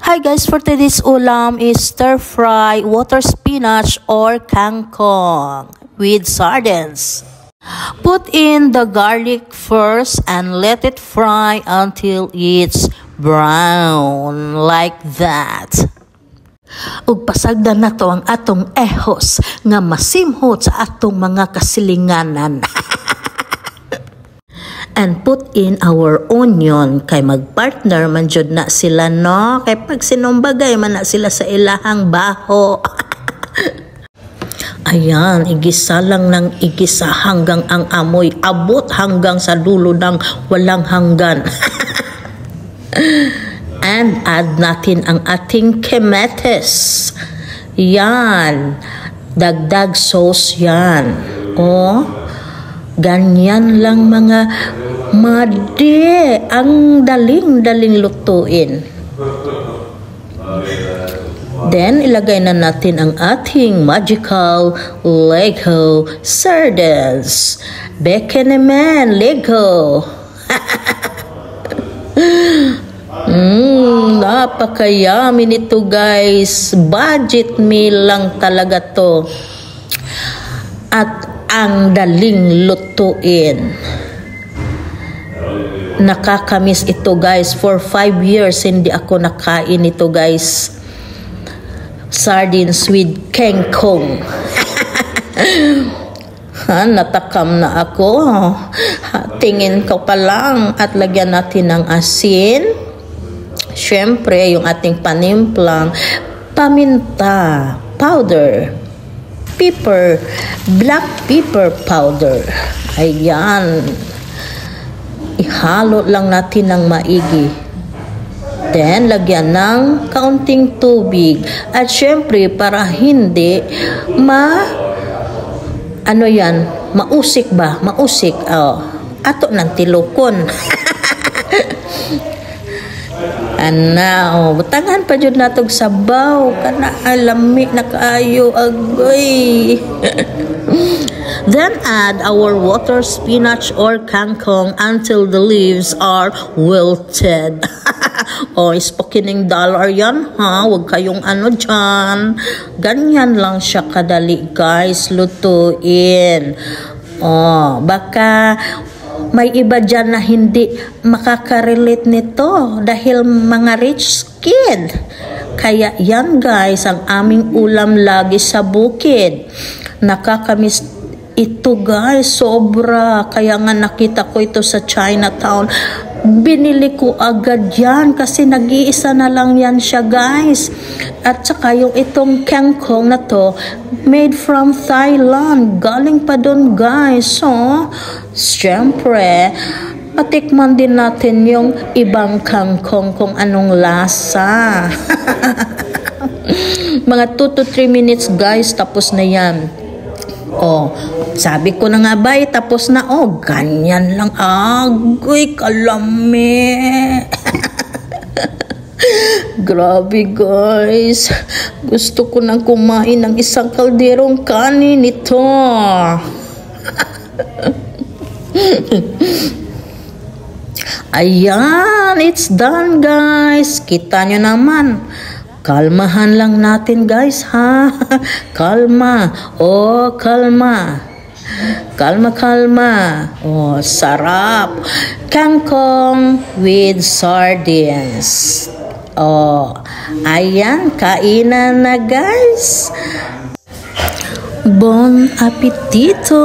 Hi guys, for today's ulam is stir fry water spinach or kangkong with sardines. Put in the garlic first and let it fry until it's brown like that. Ug pasagdan na to ang atong ehos nga masimhot sa atong mga kasilinganan. And put in our onion kay magpartner man jud na sila no, kay pag sinumbagay man na sila sa ilahang baho. Ayan, igisa lang ng igisa hanggang ang amoy abot hanggang sa dulo ng walang hanggan. And add natin ang ating kamatis. Yan, dagdag sauce yan. Oh, ganyan lang mga madi, ang daling lutuin. Then, ilagay na natin ang ating magical Lego sardines. Beke naman, Lego. Napakayami nito guys. Budget meal lang talaga to. At ang daling lutuin. Nakakamiss ito guys. For 5 years hindi ako nakain ito guys. Sardines with kangkong. Natakam na ako. Tingin ko pa lang. At lagyan natin ng asin. Syempre yung ating panimplang paminta powder. Pepper, black pepper powder. Ayan. Ihalo lang natin ng maigi. Then, lagyan ng kaunting tubig. At syempre, para hindi mausik ba? Mausik. Oh, ato ng tilukon. And now, butangan pa dyan natog sabaw. Kana alami na kaayo agoy. Then add our water spinach or kangkong until the leaves are wilted. Oh, spokening dollar yan ha. Huwag kayong ano dyan. Ganyan lang siya kadali guys. Lutuin. Oh, baka may iba dyan na hindi makakarelate nito dahil mga rich kid. Kaya yan guys, ang aming ulam lagi sa bukid. Nakakamiss ito guys, sobra. Kaya nga nakita ko ito sa Chinatown. Binili ko agad yan kasi nag-iisa na lang yan siya guys. At saka yung itong kangkong na to, made from Thailand. Galing pa doon guys. So, syempre, patikman din natin yung ibang kangkong kung anong lasa. Mga 2 to 3 minutes guys, tapos na yan. Oh, sabi ko na nga ba, tapos na. Oh, ganyan lang. Agoy, kalami. Grabe guys. Gusto ko nang kumain ng isang kalderong kanin nito. Ayan, it's done guys. Kita nyo naman. Kalmahan lang natin guys ha. Kalma. Oh, kalma. Kalma. Oh, sarap. Kangkong with sardines. Oh, ayan, kainan na guys. Bon appetito.